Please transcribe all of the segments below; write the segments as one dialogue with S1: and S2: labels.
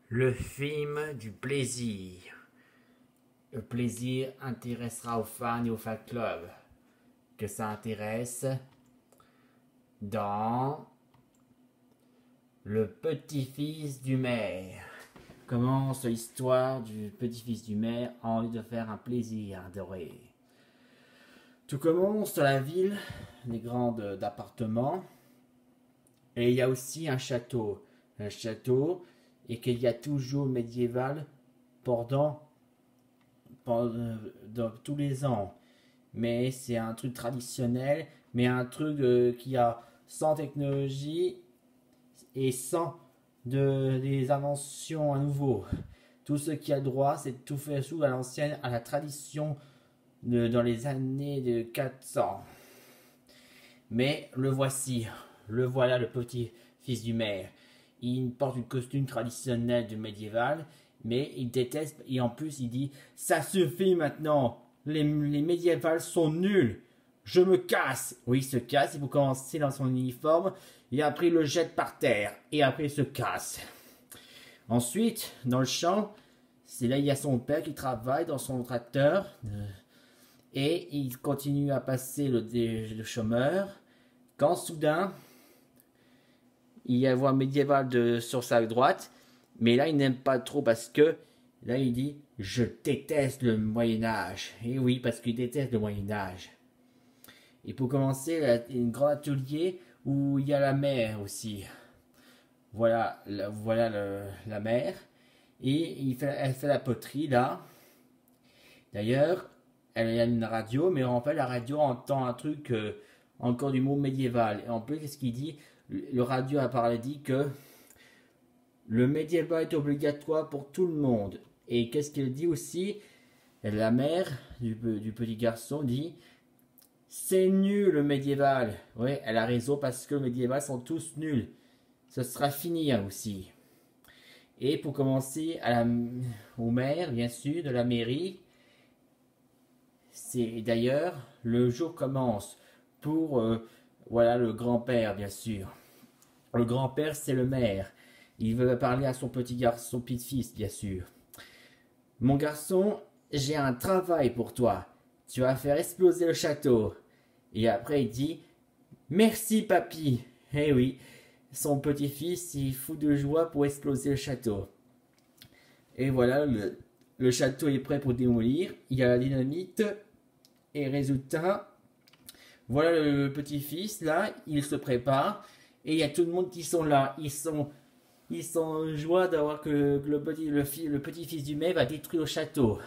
S1: Le film du plaisir. Le plaisir intéressera aux fans et aux fan clubs que ça intéresse dans Le petit-fils du maire. Commence l'histoire du petit-fils du maire a envie de faire un plaisir adoré. Tout commence dans la ville, des grandes appartements, et il y a aussi un château. Un château, et qu'il y a toujours médiéval pendant tous les ans. Mais c'est un truc traditionnel, mais un truc qui a sans technologie et sans des inventions à nouveau. Tout ce qui a droit, c'est tout fait sous à l'ancienne, à la tradition dans les années de 400. Mais le voici, le voilà, le petit fils du maire. Il porte une costume traditionnelle du médiéval, mais il déteste, et en plus il dit « Ça suffit maintenant, les médiévales sont nuls, je me casse !» Oui, il se casse, il faut commencer dans son uniforme, et après il le jette par terre, et après il se casse. Ensuite, dans le champ, c'est là il y a son père qui travaille dans son tracteur, et il continue à passer le chômeur, quand soudain, il y a une voie médiévale sur sa droite, mais là il n'aime pas trop parce que là il dit « Je déteste le Moyen-Âge ». Et oui, parce qu'il déteste le Moyen-Âge. Et pour commencer, il y a un grand atelier où il y a la mer aussi. Voilà, la mer. Et elle fait la poterie là. D'ailleurs, elle a une radio, mais en fait la radio entend un truc encore du mot médiéval. Et en plus, qu'est-ce qu'il dit ? Le radio a parlé dit que le médiéval est obligatoire pour tout le monde. Et qu'est-ce qu'elle dit aussi? La mère du petit garçon dit c'est nul le médiéval. Oui, elle a raison parce que le médiéval sont tous nuls. Ce sera fini aussi. Et pour commencer, au maire, bien sûr, de la mairie, c'est d'ailleurs le jour commence pour voilà le grand-père, bien sûr. Le grand-père, c'est le maire. Il veut parler à son petit garçon, son petit-fils, bien sûr. Mon garçon, j'ai un travail pour toi. Tu vas faire exploser le château. Et après, il dit merci, papy. Eh oui, son petit-fils, il fout de joie pour exploser le château. Et voilà, le château est prêt pour démolir. Il y a la dynamite. Et résultat, voilà le petit-fils, là, il se prépare. Et il y a tout le monde qui sont là. Ils sont en joie d'avoir que le petit-fils du maire va détruire le château.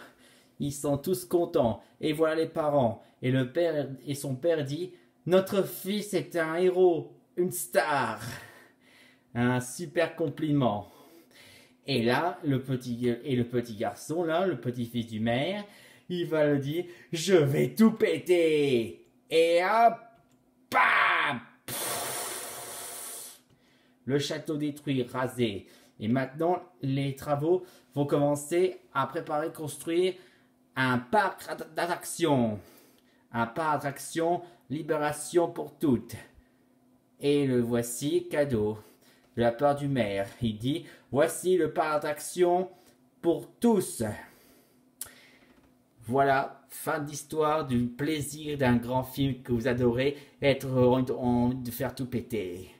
S1: Ils sont tous contents. Et voilà les parents. Et le père et son père dit notre fils est un héros, une star. Un super compliment. Et là, le petit garçon, là, le petit-fils du maire, il va le dire je vais tout péter. Et hop, bam! Le château détruit, rasé. Et maintenant, les travaux vont commencer à préparer, construire un parc d'attractions. Un parc d'attractions, libération pour toutes. Et le voici, cadeau de la part du maire. Il dit, voici le parc d'attractions pour tous. Voilà, fin d'histoire du plaisir d'un grand film que vous adorez, être de faire tout péter.